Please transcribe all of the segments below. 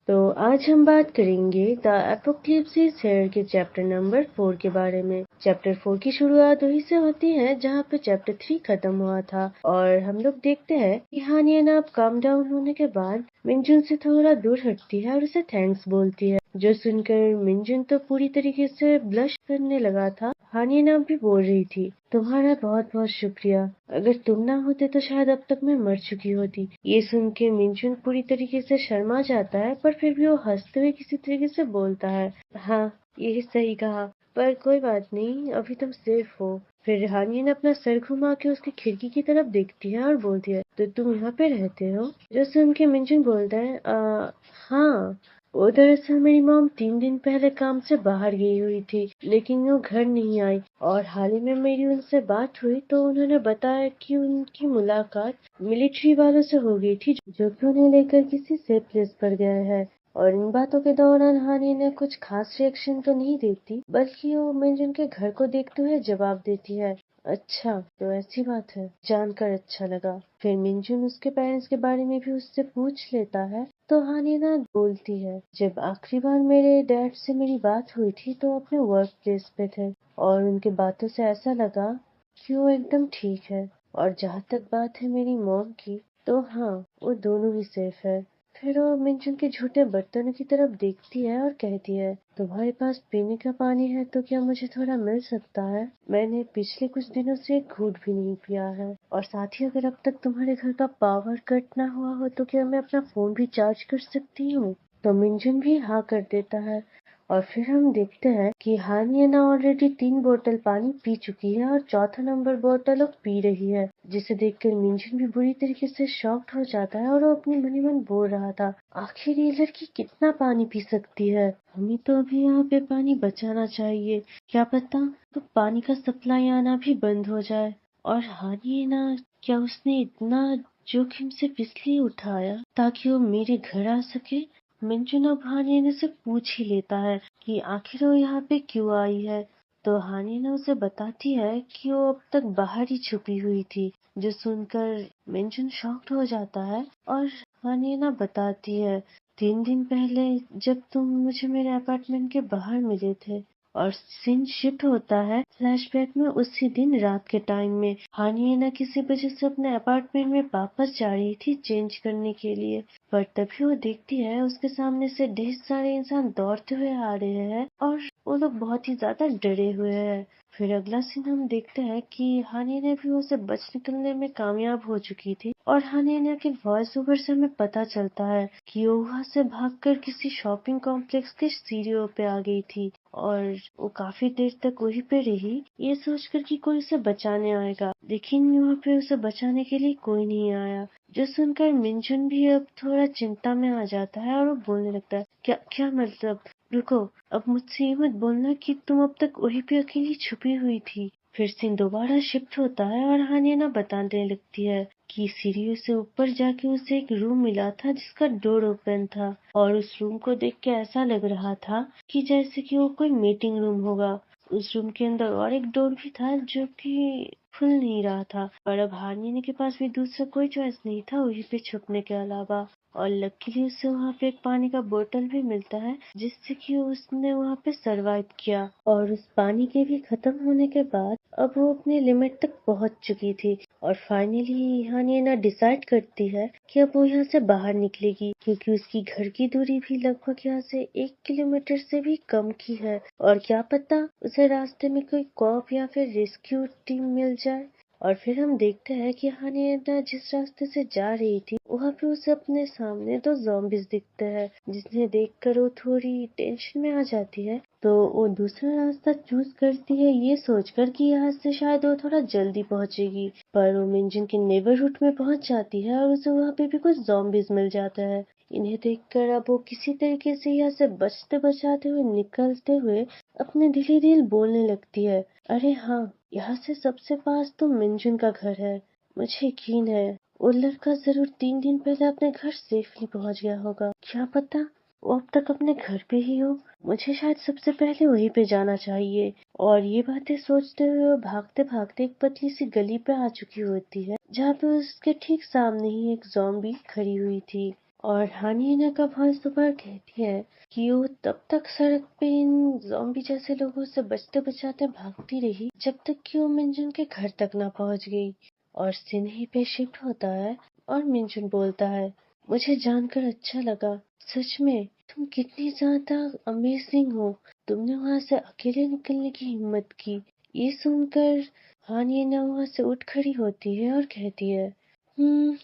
तो आज हम बात करेंगे द एपोक्लिप्स इज हियर के चैप्टर नंबर 4 के बारे में। चैप्टर 4 की शुरुआत वहीं से होती है जहाँ पे चैप्टर 3 खत्म हुआ था और हम लोग देखते हैं कि हानिया ना अब काम डाउन होने के बाद मिंजुन से थोड़ा दूर हटती है और उसे थैंक्स बोलती है, जो सुनकर मिंजुन तो पूरी तरीके से ब्लश करने लगा था। हानिया ना भी बोल रही थी, तुम्हारा बहुत बहुत शुक्रिया, अगर तुम ना होते तो शायद अब तक मैं मर चुकी होती। ये सुन के मिंजुन पूरी तरीके से शर्मा जाता है, पर फिर भी वो हंसते हुए किसी तरीके से बोलता है, हाँ ये सही कहा, पर कोई बात नहीं, अभी तुम सेफ हो। फिर हानिया ने अपना सर घुमा के उसकी खिड़की की तरफ देखती है और बोलती है, तो तुम यहाँ पे रहते हो? जो सुन के मिंजुन बोलता है, हाँ, वो दरअसल मेरी मॉम 3 दिन पहले काम से बाहर गई हुई थी, लेकिन वो घर नहीं आई और हाल ही में मेरी उनसे बात हुई तो उन्होंने बताया कि उनकी मुलाकात मिलिट्री वालों से हो गई थी, जो कि उन्हें लेकर किसी सेफ प्लेस पर गए हैं। और इन बातों के दौरान हानि ने कुछ खास रिएक्शन तो नहीं देती, बल्कि वो मिंजुन के घर को देखते हुए जवाब देती है, अच्छा तो ऐसी बात है, जानकर अच्छा लगा। फिर मिंजुन उसके पेरेंट्स के बारे में भी उससे पूछ लेता है, तो हानिना बोलती है, जब आखिरी बार मेरे डैड से मेरी बात हुई थी तो अपने वर्क प्लेस पे थे और उनके बातों से ऐसा लगा कि वो एकदम ठीक है। और जहाँ तक बात है मेरी मॉम की, तो हाँ, वो दोनों ही सेफ है। फिर वो मिंजुन के झूठे बर्तनों की तरफ देखती है और कहती है, तुम्हारे पास पीने का पानी है तो क्या मुझे थोड़ा मिल सकता है? मैंने पिछले कुछ दिनों से एक घूंट भी नहीं पिया है। और साथ ही अगर अब तक तुम्हारे घर का पावर कट ना हुआ हो तो क्या मैं अपना फोन भी चार्ज कर सकती हूँ? तो मिंजुन भी हाँ कर देता है। और फिर हम देखते हैं कि हानिया ऑलरेडी 3 बोतल पानी पी चुकी है और चौथा नंबर बोतल अब पी रही है, जिसे देखकर मिंजुन भी बुरी तरीके से शॉक्ड हो जाता है और वो अपने मन ही मन बोल रहा था, आखिर ये लड़की कितना पानी पी सकती है, हमें तो अभी यहाँ पे पानी बचाना चाहिए, क्या पता तो पानी का सप्लाई आना भी बंद हो जाए। और हानिया क्या उसने इतना जोखिम से इसलिए उठाया ताकि वो मेरे घर आ सके? मिंजुन अब हानिया से पूछ ही लेता है कि आखिर वो यहाँ पे क्यों आई है। तो हानिया उसे बताती है कि वो अब तक बाहर ही छुपी हुई थी, जो सुनकर मिंजुन शॉक्ड हो जाता है। और हानिया बताती है, 3 दिन पहले जब तुम मुझे मेरे अपार्टमेंट के बाहर मिले थे, और सीन शिफ्ट होता है फ्लैशबैक में उसी दिन रात के टाइम में। हानिया किसी वजह से अपने अपार्टमेंट में वापस जा रही थी चेंज करने के लिए, पर तभी वो देखती है उसके सामने से ढेर सारे इंसान दौड़ते हुए आ रहे हैं और वो लोग बहुत ही ज्यादा डरे हुए हैं। फिर अगला सीन हम देखते हैं कि हानिया भी उसे बच निकलने में कामयाब हो चुकी थी और हानिया के वॉइस ओवर से हमें पता चलता है कि वो वहाँ से भागकर किसी शॉपिंग कॉम्प्लेक्स के सीढ़ियों पे आ गई थी और वो काफी देर तक वहीं पे रही, ये सोचकर कि कोई उसे बचाने आएगा, लेकिन वहाँ पे उसे बचाने के लिए कोई नहीं आया। जो सुनकर मिंजुन भी अब थोड़ा चिंता में आ जाता है और वो बोलने लगता है, क्या क्या मतलब, रुको, अब मुझसे ये मत बोलना कि तुम अब तक वहीं पे अकेली छुपी हुई थी। फिर सीन दोबारा शिफ्ट होता है और हानिया बताने लगती है कि सीढ़ियों से ऊपर जाके उसे एक रूम मिला था जिसका डोर ओपन था और उस रूम को देख के ऐसा लग रहा था कि जैसे कि वो कोई मीटिंग रूम होगा। उस रूम के अंदर और एक डोर भी था जो कि खुल नहीं रहा था, पर अब हानिया के पास भी दूसरा कोई चॉइस नहीं था वहीं पे छुपने के अलावा। और लकीली उसे वहाँ पे एक पानी का बोतल भी मिलता है जिससे कि उसने वहाँ पे सरवाइव किया। और उस पानी के भी खत्म होने के बाद अब वो अपने लिमिट तक पहुँच चुकी थी और फाइनली हानिया डिसाइड करती है कि अब वो यहाँ से बाहर निकलेगी, क्योंकि उसकी घर की दूरी भी लगभग यहाँ से 1 किलोमीटर से भी कम की है और क्या पता उसे रास्ते में कोई कॉप या फिर रेस्क्यू टीम मिल जाए। और फिर हम देखते हैं कि हानिया जिस रास्ते से जा रही थी वहाँ पे उसे अपने सामने 2 ज़ॉम्बीज दिखते हैं, जिन्हें देखकर वो थोड़ी टेंशन में आ जाती है, तो वो दूसरा रास्ता चूज करती है ये सोचकर कि यहाँ से शायद वो थोड़ा जल्दी पहुँचेगी। पर वो मिंजुन के नेबरहुड में पहुँच जाती है और उसे वहाँ पे भी कुछ ज़ॉम्बीज मिल जाते हैं। इन्हें देखकर अब वो किसी तरीके से यहाँ से बचते बचाते हुए निकलते हुए अपने दिली दिल बोलने लगती है, अरे हाँ, यहाँ से सबसे पास तो मिंजुन का घर है, मुझे यकीन है वो लड़का जरूर 3 दिन पहले अपने घर सेफली पहुंच गया होगा, क्या पता वो अब तक अपने घर पे ही हो, मुझे शायद सबसे पहले वहीं पे जाना चाहिए। और ये बातें सोचते हुए वो भागते भागते एक पतली सी गली पे आ चुकी होती है जहाँ पे उसके ठीक सामने ही एक ज़ॉम्बी खड़ी हुई थी। और हानिया का भौंस दोबारा कहती है कि वो तब तक सड़क पे इन ज़ॉम्बी जैसे लोगों से बचते बचाते भागती रही जब तक कि वो मिंजुन के घर तक ना पहुंच गई। और सिन्ही पे शिफ्ट होता है और मिंजुन बोलता है, मुझे जानकर अच्छा लगा, सच में तुम कितनी ज्यादा अमेजिंग हो, तुमने वहां से अकेले निकलने की हिम्मत की। ये सुनकर हानिया वहां से उठ खड़ी होती है और कहती है,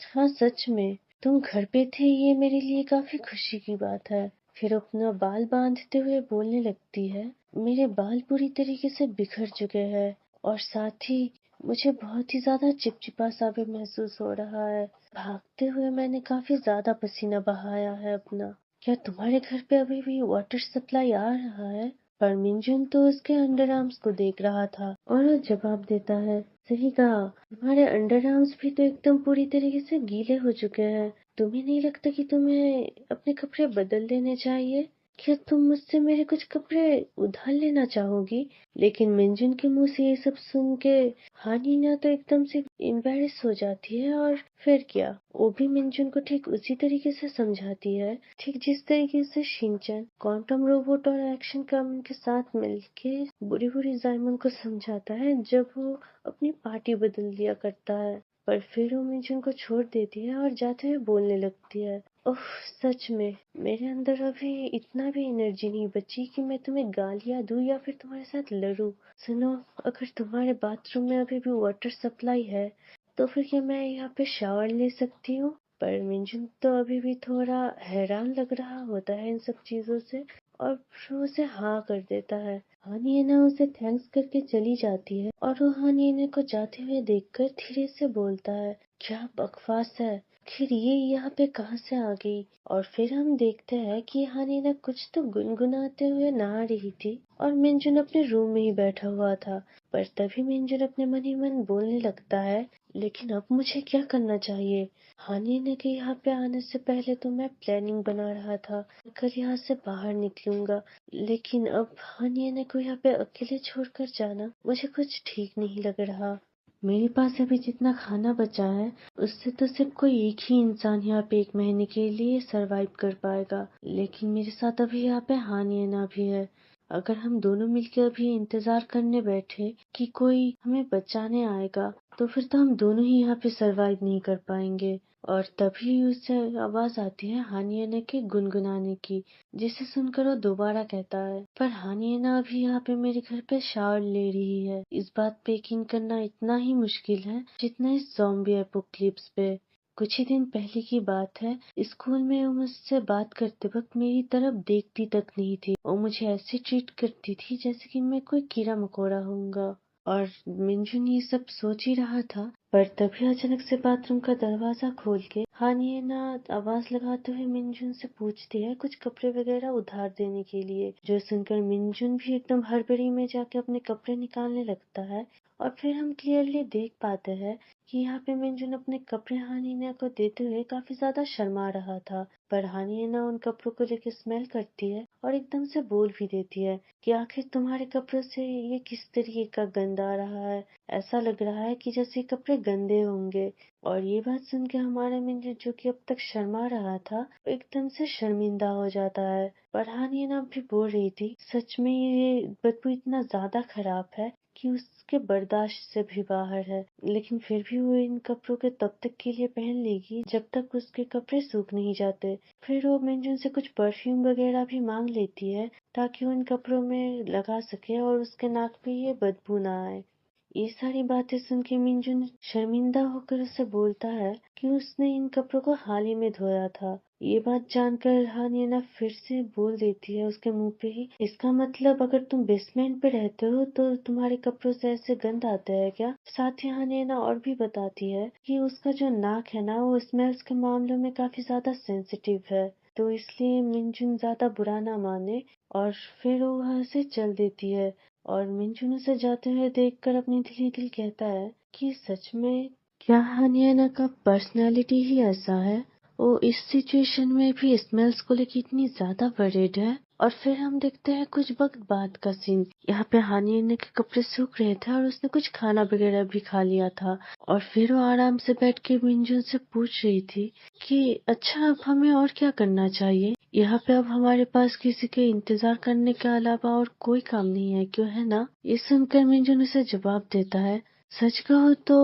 हाँ सच में तुम घर पे थे, ये मेरे लिए काफी खुशी की बात है। फिर अपना बाल बांधते हुए बोलने लगती है, मेरे बाल पूरी तरीके से बिखर चुके हैं और साथ ही मुझे बहुत ही ज्यादा चिपचिपा सा भी महसूस हो रहा है। भागते हुए मैंने काफी ज्यादा पसीना बहाया है अपना। क्या तुम्हारे घर पे अभी भी वाटर सप्लाई आ रहा है? पर मिंजुन तो उसके अंडर आर्म्स को देख रहा था और वो जवाब देता है, सही कहा, तुम्हारे अंडर आर्म्स भी तो एकदम पूरी तरीके से गीले हो चुके हैं। तुम्हें नहीं लगता कि तुम्हें अपने कपड़े बदल लेने चाहिए? क्या तुम मुझसे मेरे कुछ कपड़े उधार लेना चाहोगी? लेकिन मिंजुन के मुंह से ये सब सुन के हानिना तो एकदम से एम्बैरेस हो जाती है और फिर क्या, वो भी मिंजुन को ठीक उसी तरीके से समझाती है, ठीक जिस तरीके से शिनचैन क्वांटम रोबोट और एक्शन कामन के साथ मिलके बुरी बुरी जाइमन को समझाता है जब वो अपनी पार्टी बदल दिया करता है। पर फिर वो मिंजुन को छोड़ देती है और जाते हुए बोलने लगती है, ओह सच में मेरे अंदर अभी इतना भी एनर्जी नहीं बची कि मैं तुम्हें गालियां दूं या फिर तुम्हारे साथ लड़ूं। सुनो, अगर तुम्हारे बाथरूम में अभी भी वाटर सप्लाई है तो फिर क्या मैं यहाँ पे शावर ले सकती हूँ? पर मिंजुन तो अभी भी थोड़ा हैरान लग रहा होता है इन सब चीजों से और फिर उसे हाँ कर देता है। हानियना उसे थैंक्स करके चली जाती है और वो हानियना को जाते हुए देखकर धीरे से बोलता है, क्या बकवास है, आखिर ये यहाँ पे कहाँ से आ गई? और फिर हम देखते हैं कि हानिना कुछ तो गुनगुनाते हुए नहा रही थी और मिंजुन अपने रूम में ही बैठा हुआ था। पर तभी मिंजुन अपने मन ही मन बोलने लगता है, लेकिन अब मुझे क्या करना चाहिए? हानिना के यहाँ पे आने से पहले तो मैं प्लानिंग बना रहा था, कल यहाँ से बाहर निकलूंगा, लेकिन अब हानिना को यहाँ पे अकेले छोड़कर जाना मुझे कुछ ठीक नहीं लग रहा। मेरे पास अभी जितना खाना बचा है उससे तो सिर्फ कोई एक ही इंसान यहाँ पे 1 महीने के लिए सरवाइव कर पाएगा, लेकिन मेरे साथ अभी यहाँ पे हानियना भी है। अगर हम दोनों मिलकर अभी इंतजार करने बैठे कि कोई हमें बचाने आएगा तो फिर तो हम दोनों ही यहाँ पे सरवाइव नहीं कर पाएंगे। और तभी उससे आवाज आती है हानियना के गुनगुनाने की, जिसे सुनकर वो दोबारा कहता है, पर हानियना अभी यहाँ पे मेरे घर पे शावर ले रही है। इस बात पे यकीन करना इतना ही मुश्किल है जितना इस ज़ॉम्बी एपोकलिप्स पे। कुछ ही दिन पहले की बात है, स्कूल में वो मुझसे बात करते वक्त मेरी तरफ देखती तक नहीं थी और मुझे ऐसे ट्रीट करती थी जैसे कि मैं कोई कीड़ा मकोड़ा होऊंगा। और मिंजुन ये सब सोच ही रहा था, पर तभी अचानक से बाथरूम का दरवाजा खोल के हानियना आवाज लगाते हुए मिंजुन से पूछती है कुछ कपड़े वगैरह उधार देने के लिए, जो सुनकर मिंजुन भी एकदम हड़बड़ी में जाके अपने कपड़े निकालने लगता है। और फिर हम क्लियरली देख पाते हैं कि यहाँ पे मिंजुन अपने कपड़े हानियना को देते हुए काफी ज्यादा शर्मा रहा था। पर हानियना उन कपड़ों को लेकर स्मेल करती है और एकदम से बोल भी देती है कि आखिर तुम्हारे कपड़ों से ये किस तरीके का गंध आ रहा है, ऐसा लग रहा है कि जैसे ये कपड़े गंदे होंगे। और ये बात सुन के हमारा मिंजर जो कि अब तक शर्मा रहा था वो एकदम से शर्मिंदा हो जाता है। पर हानियना भी बोल रही थी, सच में ये बदबू इतना ज्यादा खराब है कि उसके बर्दाश्त से भी बाहर है, लेकिन फिर भी वो इन कपड़ों के तब तक के लिए पहन लेगी जब तक उसके कपड़े सूख नहीं जाते। फिर वो मिंजुन से कुछ परफ्यूम वगैरह भी मांग लेती है ताकि वो इन कपड़ों में लगा सके और उसके नाक पे ये बदबू ना आए। ये सारी बातें सुन के मिंजुन शर्मिंदा होकर उसे बोलता है कि उसने इन कपड़ों को हाल ही में धोया था। ये बात जानकर हानियना फिर से बोल देती है उसके मुंह पे ही, इसका मतलब अगर तुम बेसमेंट पे रहते हो तो तुम्हारे कपड़ों से ऐसे गंध आता है क्या? साथ ही हानियना और भी बताती है कि उसका जो नाक है ना वो स्मेल्स के मामलों में काफी ज्यादा सेंसिटिव है, तो इसलिए मिंजुन ज्यादा बुरा ना माने। और फिर वो वहां से चल देती है और मिंजुन उसे जाते हुए देखकर अपनी दिली दिल कहता है कि सच में क्या हानियाना का पर्सनालिटी ही ऐसा है, वो इस सिचुएशन में भी स्मेल्स को लेकर इतनी ज्यादा वरीड है। और फिर हम देखते हैं कुछ वक्त बाद का सीन। यहाँ पे हानि के कपड़े सूख रहे थे और उसने कुछ खाना वगैरह भी खा लिया था। और फिर वो आराम से बैठ के मिंजुन से पूछ रही थी कि अच्छा अब हमें और क्या करना चाहिए। यहाँ पे अब हमारे पास किसी के इंतजार करने के अलावा और कोई काम नहीं है, क्यों है ना। ये सुनकर मिंजुन उसे जवाब देता है, सच कहूँ तो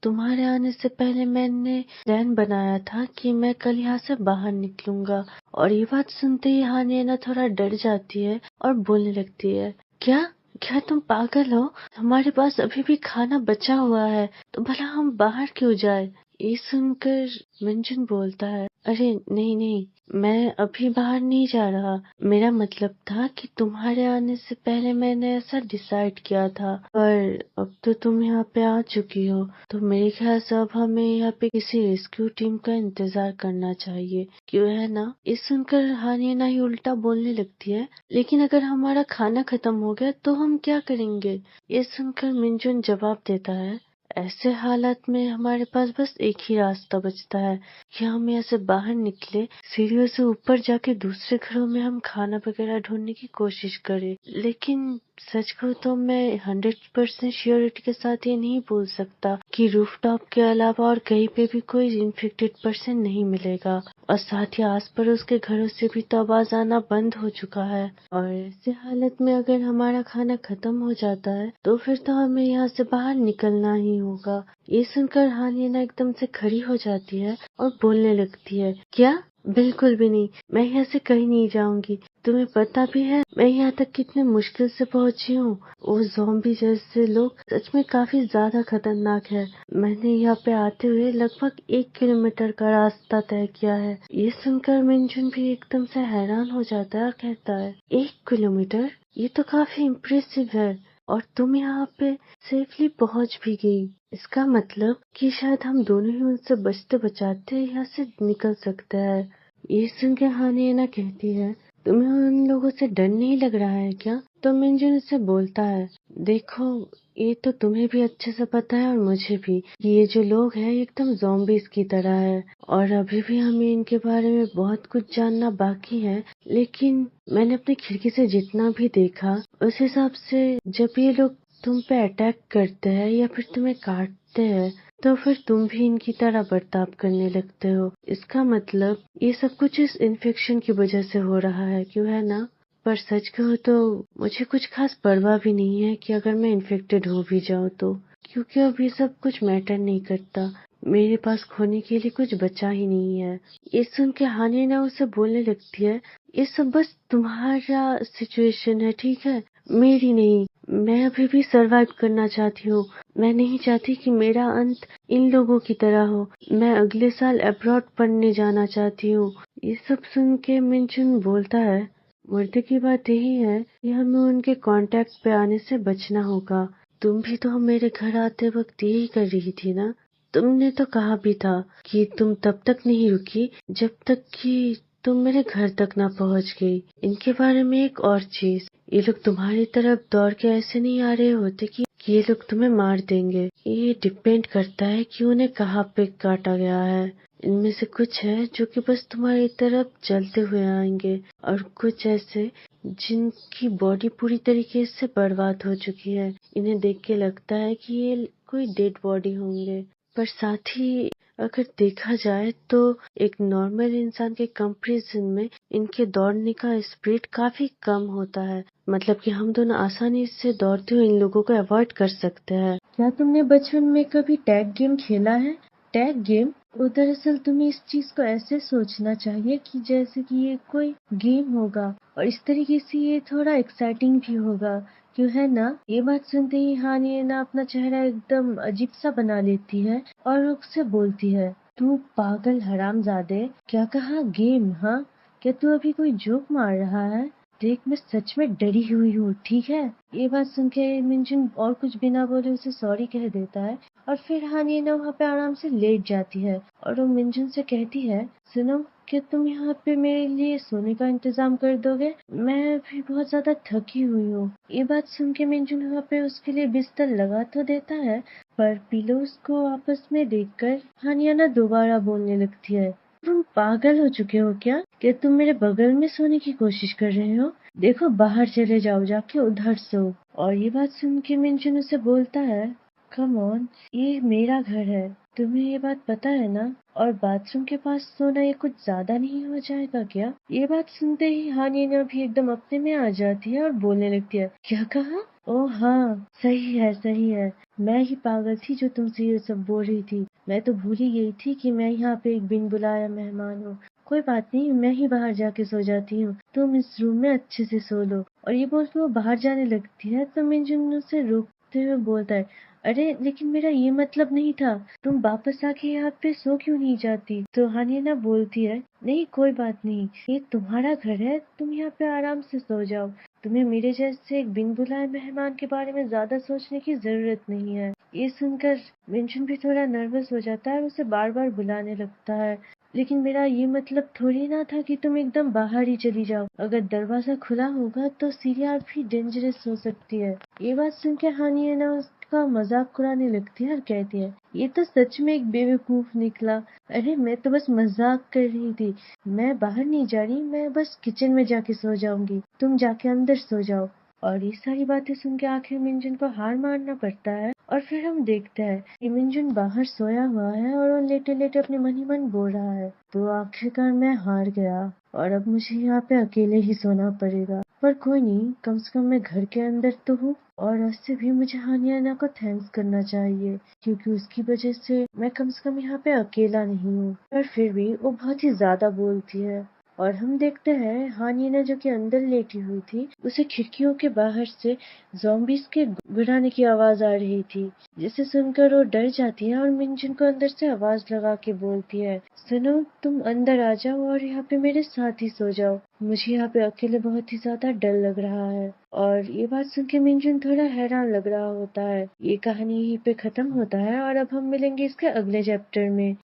तुम्हारे आने से पहले मैंने प्लान बनाया था कि मैं कल यहाँ से बाहर निकलूंगा। और ये बात सुनते ही हानिया थोड़ा डर जाती है और बोलने लगती है, क्या क्या तुम पागल हो? हमारे पास अभी भी खाना बचा हुआ है, तो भला हम बाहर क्यों जाए। ये सुनकर मंजुन बोलता है, अरे नहीं नहीं, मैं अभी बाहर नहीं जा रहा। मेरा मतलब था कि तुम्हारे आने से पहले मैंने ऐसा डिसाइड किया था, पर अब तो तुम यहाँ पे आ चुकी हो, तो मेरे ख्याल से अब हमें यहाँ पे किसी रेस्क्यू टीम का इंतजार करना चाहिए, क्यों है ना। ये सुनकर हानिया ही उल्टा बोलने लगती है, लेकिन अगर हमारा खाना खत्म हो गया तो हम क्या करेंगे। ये सुनकर मिंजुन जवाब देता है, ऐसे हालात में हमारे पास बस एक ही रास्ता बचता है कि हम यहाँ से बाहर निकले, सीढ़ियों से ऊपर जाके दूसरे घरों में हम खाना वगैरह ढूंढने की कोशिश करें। लेकिन सच कहूँ तो मैं 100% श्योरिटी के साथ ये नहीं बोल सकता कि रूफटॉप के अलावा और कहीं पे भी कोई इन्फेक्टेड पर्सन नहीं मिलेगा। और साथ ही आस पड़ोस के घरों से भी तो आवाज आना बंद हो चुका है। और ऐसे हालत में अगर हमारा खाना खत्म हो जाता है तो फिर तो हमें यहाँ से बाहर निकलना ही होगा। ये सुनकर हानिया एकदम से खड़ी हो जाती है और बोलने लगती है, क्या? बिल्कुल भी नहीं, मैं यहाँ से कहीं नहीं जाऊंगी। तुम्हें पता भी है मैं यहाँ तक कितने मुश्किल से पहुँची हूँ। वो ज़ॉम्बी जैसे लोग सच में काफी ज्यादा खतरनाक है। मैंने यहाँ पे आते हुए लगभग 1 किलोमीटर का रास्ता तय किया है। ये सुनकर मिंजुन भी एकदम से हैरान हो जाता है और कहता है, 1 किलोमीटर? ये तो काफी इम्प्रेसिव है। और तुम यहाँ पे सेफली पहुँच भी गई। इसका मतलब कि शायद हम दोनों ही उनसे बचते बचाते यहाँ से निकल सकते हैं। ये सुन के हानिया कहती है, तुम्हें उन लोगों से डर नहीं लग रहा है क्या? तो मिंजुन उससे बोलता है, देखो ये तो तुम्हें भी अच्छे से पता है और मुझे भी कि ये जो लोग हैं एकदम ज़ॉम्बीज की तरह है और अभी भी हमें इनके बारे में बहुत कुछ जानना बाकी है। लेकिन मैंने अपनी खिड़की से जितना भी देखा उस हिसाब से जब ये लोग तुम पे अटैक करते हैं या फिर तुम्हें काटते हैं तो फिर तुम भी इनकी तरह बर्ताव करने लगते हो। इसका मतलब ये सब कुछ इस इन्फेक्शन की वजह से हो रहा है, क्यों है ना। पर सच कहूँ तो मुझे कुछ खास परवाह भी नहीं है कि अगर मैं इन्फेक्टेड हो भी जाऊँ तो, क्योंकि अब ये सब कुछ मैटर नहीं करता। मेरे पास खोने के लिए कुछ बचा ही नहीं है। ये सुन के हानिया उसे बोलने लगती है, ये सब बस तुम्हारा सिचुएशन है, ठीक है, मेरी नहीं। मैं अभी भी सरवाइव करना चाहती हूँ। मैं नहीं चाहती कि मेरा अंत इन लोगों की तरह हो। मैं अगले साल अब्रॉड पढ़ने जाना चाहती हूँ। ये सब सुन के मिंचुन बोलता है, मुर्दे की बात यही है कि हमें उनके कांटेक्ट पे आने से बचना होगा। तुम भी तो मेरे घर आते वक्त यही कर रही थी ना। तुमने तो कहा भी था कि तुम तब तक नहीं रुकी जब तक कि तुम मेरे घर तक ना पहुंच गई। इनके बारे में एक और चीज, ये लोग तुम्हारी तरफ दौड़ के ऐसे नहीं आ रहे होते कि ये लोग तुम्हें मार देंगे। ये डिपेंड करता है कि उन्हें कहाँ पे काटा गया है। इनमें से कुछ है जो कि बस तुम्हारी तरफ चलते हुए आएंगे और कुछ ऐसे जिनकी बॉडी पूरी तरीके से बर्बाद हो चुकी है। इन्हें देख के लगता है कि ये कोई डेड बॉडी होंगे। पर साथ ही अगर देखा जाए तो एक नॉर्मल इंसान के कंपैरिजन में इनके दौड़ने का स्पीड काफी कम होता है। मतलब कि हम दोनों आसानी से दौड़ते हुए इन लोगों को अवॉइड कर सकते हैं। क्या तुमने बचपन में कभी टैग गेम खेला है? Tag game? दरअसल तुम्हें इस चीज को ऐसे सोचना चाहिए कि जैसे कि ये कोई गेम होगा और इस तरीके से ये थोड़ा एक्साइटिंग भी होगा, क्यों है ना। ये बात सुनते ही हानिया अपना चेहरा एकदम अजीब सा बना लेती है और उससे बोलती है, तू पागल हरामजादे, क्या कहा गेम? हाँ, क्या तू अभी कोई जोक मार रहा है? देख मैं सच में डरी हुई हूँ, ठीक है। ये बात सुन के मिंजुन और कुछ बिना बोले उसे सॉरी कह देता है और फिर हानिया वहाँ पे आराम से लेट जाती है और वो मिंजुन से कहती है, सुनो, क्या तुम यहाँ पे मेरे लिए सोने का इंतजाम कर दोगे? मैं भी बहुत ज्यादा थकी हुई हूँ। ये बात सुन के मिंजुन वहाँ पे उसके लिए बिस्तर लगा तो देता है, पर पिलोस को आपस में देखकर हानिया दोबारा बोलने लगती है, तुम पागल हो चुके हो क्या? क्या तुम मेरे बगल में सोने की कोशिश कर रहे हो? देखो बाहर चले जाओ, जाके उधर सो। और ये बात सुन के मिंजुन उसे बोलता है, कम ऑन, ये मेरा घर है, तुम्हें ये बात पता है ना? और बाथरूम के पास सोना ये कुछ ज्यादा नहीं हो जाएगा क्या? ये बात सुनते ही हानिया भी एकदम अपने में आ जाती है और बोलने लगती है, क्या कहा? ओह हाँ, सही है। मैं ही पागल थी जो तुमसे ये सब बोल रही थी। मैं तो भूल ही गई थी कि मैं यहाँ पे एक बिन बुलाया मेहमान हूँ। कोई बात नहीं, मैं ही बाहर जाके सो जाती हूँ, तुम इस रूम में अच्छे से सो लो। और ये बोल के वो बाहर जाने लगती है तो मिंजुन उसे रोकते हुए बोलता है, अरे लेकिन मेरा ये मतलब नहीं था, तुम वापस आके यहाँ पे सो क्यों नहीं जाती? तो हानिया बोलती है, नहीं कोई बात नहीं, ये तुम्हारा घर है, तुम यहाँ पे आराम से सो जाओ। तुम्हें मेरे जैसे एक बिन बुलाए मेहमान के बारे में ज्यादा सोचने की जरूरत नहीं है। ये सुनकर मिंजुन भी थोड़ा नर्वस हो जाता है और उसे बार बार बुलाने लगता है, लेकिन मेरा ये मतलब थोड़ी ना था कि तुम एकदम बाहर ही चली जाओ। अगर दरवाजा खुला होगा तो सीढ़ियाँ भी डेंजरस हो सकती है। ये बात सुन के हानिया ना उसका मजाक उड़ाने लगती है और कहती है, ये तो सच में एक बेवकूफ निकला। अरे मैं तो बस मजाक कर रही थी, मैं बाहर नहीं जा रही, मैं बस किचन में जाके सो जाऊंगी, तुम जाके अंदर सो जाओ। और ये सारी बातें सुन के आखिर मिंजुन को हार मानना पड़ता है और फिर हम देखते हैं कि मिंजुन बाहर सोया हुआ है और वो लेटे लेटे अपने मन ही मन बोल रहा है, तो आखिरकार मैं हार गया और अब मुझे यहाँ पे अकेले ही सोना पड़ेगा। पर कोई नहीं, कम से कम मैं घर के अंदर तो हूँ। और उससे भी मुझे हानिया को थैंक्स करना चाहिए, क्योंकि उसकी वजह से मैं कम से कम यहाँ पे अकेला नहीं हूँ। पर फिर भी वो बहुत ही ज्यादा बोलती है। और हम देखते हैं हानिया जो कि अंदर लेटी हुई थी, उसे खिड़कियों के बाहर से ज़ॉम्बीज के गुड़गुड़ाने की आवाज आ रही थी, जिसे सुनकर वो डर जाती है और मिंजुन को अंदर से आवाज लगा के बोलती है, सुनो तुम अंदर आ जाओ और यहाँ पे मेरे साथ ही सो जाओ, मुझे यहाँ पे अकेले बहुत ही ज्यादा डर लग रहा है। और ये बात सुन के मिंजुन थोड़ा हैरान लग रहा होता है। ये कहानी यहीं पे खत्म होता है और अब हम मिलेंगे इसके अगले चैप्टर में।